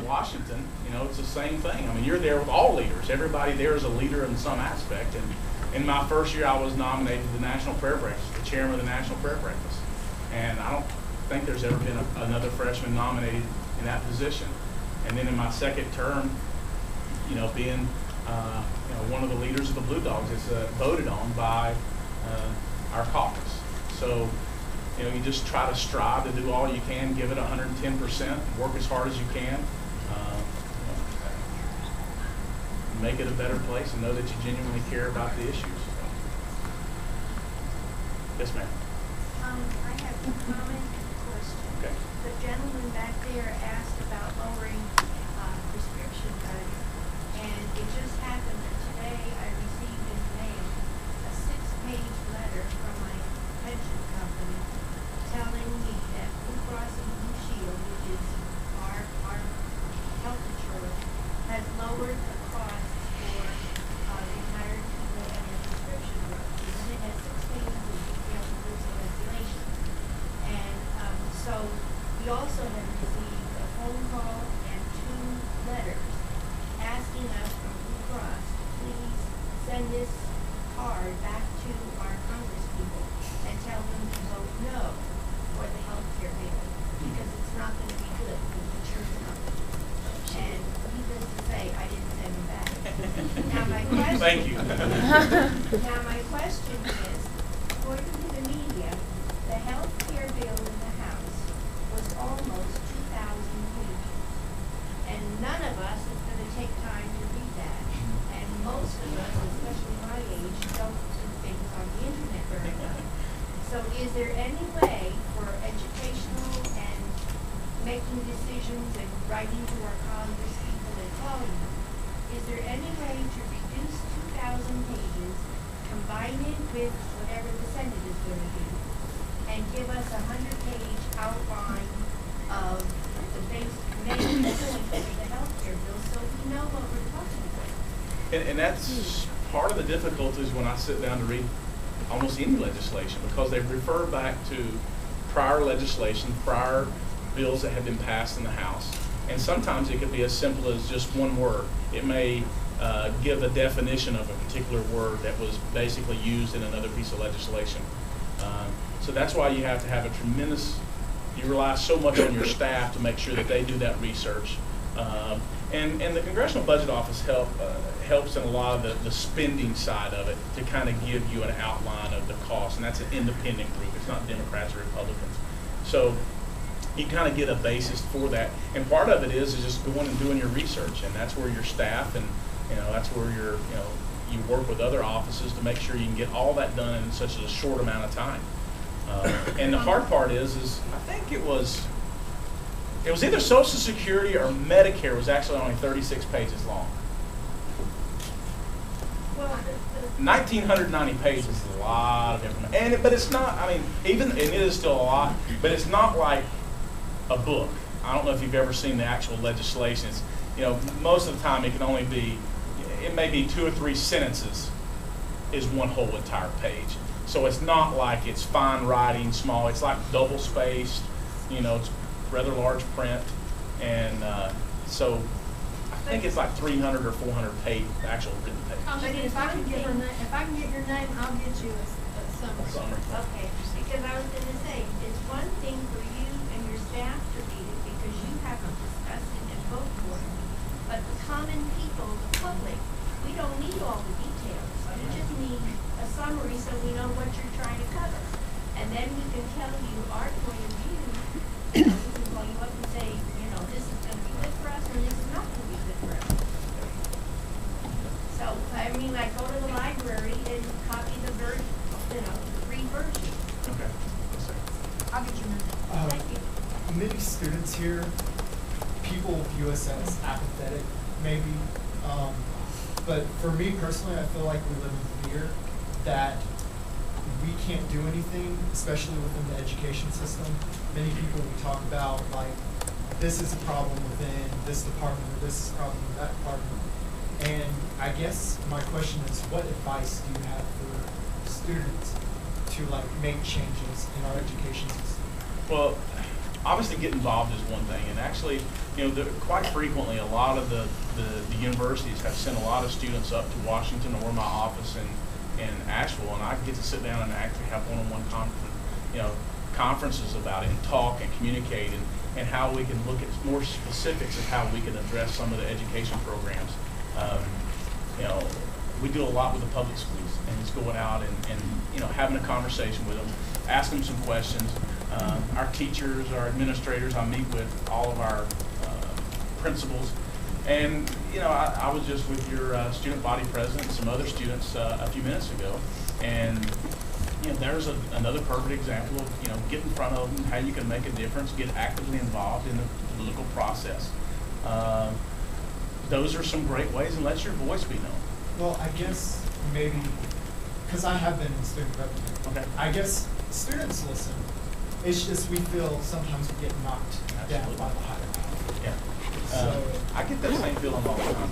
Washington, you know, it's the same thing. I mean, you're there with all leaders. Everybody there is a leader in some aspect. And in my first year, I was nominated to the National Prayer Breakfast, the chairman of the National Prayer Breakfast. And I don't think there's ever been another freshman nominated in that position. And then in my second term, you know, being one of the leaders of the Blue Dogs, it's voted on by our caucus. So, you know, you just try to strive to do all you can, give it 110%, work as hard as you can, make it a better place, and know that you genuinely care about the issues. Yes, ma'am. I have a comment and a question. Okay. The gentleman back there asked about lowering prescription drugs, and it just happened that today I received in the mail a 6-page letter from my pension company telling me that Blue Cross and Blue Shield, which is our health insurance, has lowered the cost for retired people and their prescription drugs. And it has 6 pages of detailed rules and regulations. And so we also have received a phone call and 2 letters asking us from Blue Cross to please send this card back to our congresspeople and tell them to vote no for the health care bill, because it's not going to be good for the insurance company. And needless to say, I didn't send them back. Now my question, Thank you. now my question is, according to the media, the health care bill in the House was almost 2,000 pages. And none of us is going to take time to read that. And most of us, especially my age, don't do things on the internet very well. So is there any way for educational and making decisions and writing to our Congress people and calling them, is there any way to reduce 2,000 pages, combine it with whatever the Senate is going to do, and give us a 100-page outline of the basic main points of the health care bill so we know what we're talking about? And that's part of the difficulties when I sit down to read almost any legislation, because they refer back to prior legislation, prior bills that have been passed in the House. And sometimes it could be as simple as just one word. It may give a definition of a particular word that was basically used in another piece of legislation. So that's why you have to have you rely so much on your staff to make sure that they do that research. And the Congressional Budget Office helps in a lot of the spending side of it to kind of give you an outline of the cost, and that's an independent group. It's not Democrats or Republicans. So you kind of get a basis for that, and part of it is just going and doing your research, and that's where your staff and that's where you work with other offices to make sure you can get all that done in such a short amount of time. And the hard part is I think it was either Social Security or Medicare was actually only 36 pages long. Well, 1,990 pages is a lot of information, but it's not. I mean, and it is still a lot, but it's not like a book. I don't know if you've ever seen the actual legislation. It's, most of the time it can only be, it may be 2 or 3 sentences is one whole entire page. So it's not like it's fine writing, small. It's like double spaced. It's rather large print, and so I think it's like 300 or 400 page actual written pages. But if I can get your name, I'll get you a summary. Okay, because I was going to say, it's one thing for you and your staff to read it because you have to discuss it and vote for it. But the common people, the public, we don't need all the details. We just need a summary so we know what you're trying to cover. And then we can tell you our point of view. We can call you up and say, this is going to be good for us or this is not going to be good for us. So, I mean, like, go to the library and copy the version, the free version. Okay. I'll get you another. Thank you. Many students here, people view us as apathetic, maybe. But for me personally, I feel like we live in fear that we can't do anything, especially within the education system. Many people we talk about, like, this is a problem within this department, or this is a problem in that department. And I guess my question is, what advice do you have for students to, like, make changes in our education system? Well, obviously get involved is one thing, and actually, quite frequently, a lot of the universities have sent a lot of students up to Washington or my office in Asheville, and I get to sit down and actually have one-on-one conferences about it and talk and communicate and how we can look at more specifics of how we can address some of the education programs. We do a lot with the public schools, and it's going out and having a conversation with them, asking them some questions. Our teachers, our administrators, I meet with all of our principals. And, I was just with your student body president and some other students a few minutes ago. And, there's another perfect example of, get in front of them, how you can make a difference, get actively involved in the political process. Those are some great ways, and let your voice be known. Well, I guess maybe, because I have been in student government, Okay. I guess students listen. It's just we feel sometimes we get knocked down by the higher power. Yeah. So I get that same feeling all the time.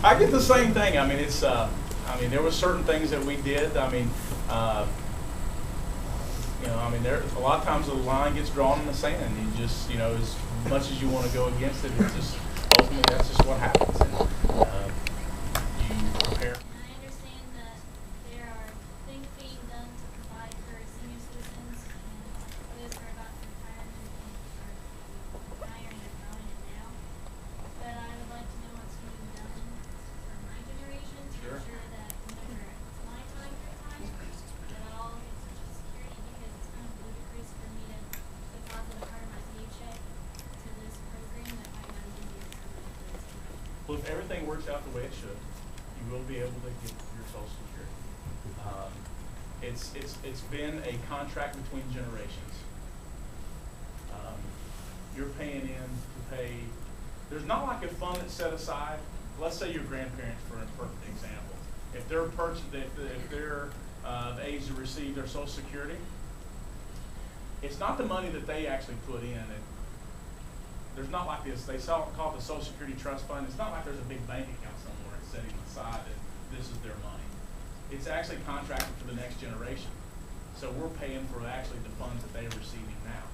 I get the same thing. I mean, it's. There were certain things that we did. There a lot of times the line gets drawn in the sand. You just, as much as you want to go against it, it's just ultimately that's just what happens. And, you prepare. I understand that there are things being done to provide for senior citizens and those who are about to retirement and are retiring or growing it now. But I would like to know what's being done for my generation to Sure. ensure that whenever it's my time to retire, that I'll get Social Security, because it's kind of ludicrous for me to deposit a part of my paycheck to this program that might not even be a permanent resident. Well, if everything works out the way it should, you will be able to get your Social Security. It's been a contract between generations. You're paying in to pay. There's not like a fund that's set aside. Let's say your grandparents, for a perfect example. If they're the age to receive their Social Security, it's not the money that they actually put in. There's not like this. They call it the Social Security Trust Fund. It's not like there's a big bank account somewhere it's setting aside that this is their money. It's actually contracted for the next generation. So we're paying for actually the funds that they're receiving now.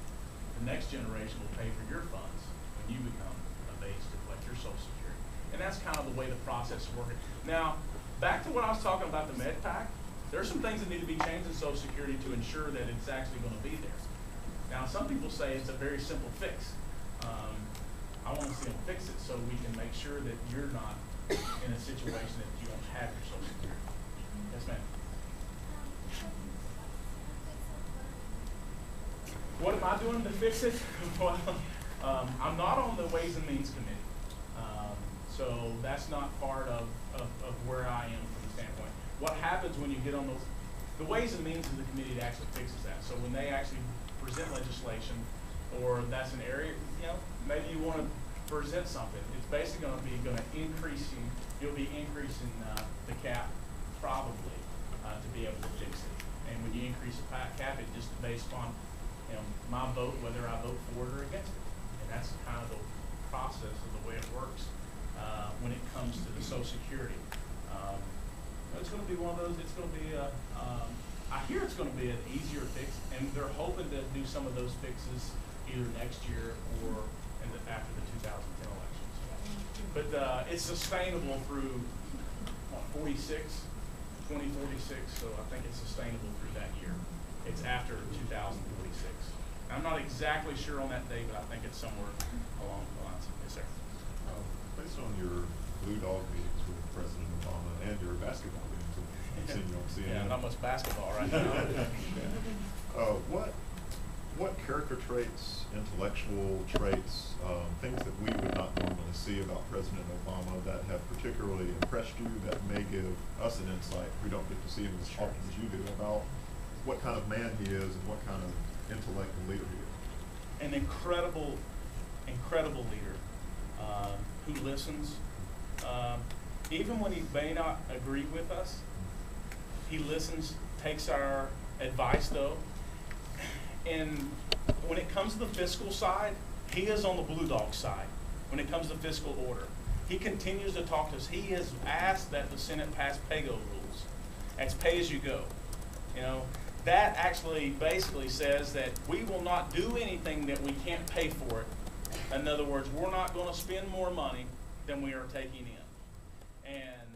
The next generation will pay for your funds when you become of age to collect your Social Security. And that's kind of the way the process is working. Now, back to what I was talking about the Med Pack, there are some things that need to be changed in Social Security to ensure that it's actually going to be there. Now, some people say it's a very simple fix. I want to see them fix it so we can make sure that you're not in a situation that you don't have your Social Security. Yes, ma'am. What am I doing to fix it? Well, I'm not on the Ways and Means Committee. So that's not part of where I am from the standpoint. What happens when you get on the Ways and Means is the committee that actually fixes that. So when they actually present legislation, or that's an area, maybe you want to present something, it's basically going to increase, you'll be increasing the cap probably to be able to fix it. And when you increase the cap, it just based on my vote, whether I vote for it or against it. And that's kind of the process of the way it works when it comes to the Social Security. It's going to be one of those, it's going to be, I hear it's going to be an easier fix, and they're hoping to do some of those fixes either next year or after the 2010 elections. But it's sustainable through 2046, so I think it's sustainable through that year. It's after 2046. I'm not exactly sure on that date, but I think it's somewhere along the lines. Yes, sir. Based on your Blue Dog meetings with President Obama and your basketball games I've seen you on CNN. Yeah, not much basketball right now. What character traits, intellectual traits, things that we would not normally see about President Obama that have particularly impressed you, that may give us an insight, we don't get to see him as often as you do, about what kind of man he is and what kind of intellect and leader he is? An incredible leader who listens. Even when he may not agree with us, he listens, takes our advice though. And when it comes to the fiscal side, he is on the Blue Dog side when it comes to fiscal order. He continues to talk to us. He has asked that the Senate pass PAYGO rules. That's pay as you go. that actually basically says that we will not do anything that we can't pay for it. In other words, we're not going to spend more money than we are taking in. And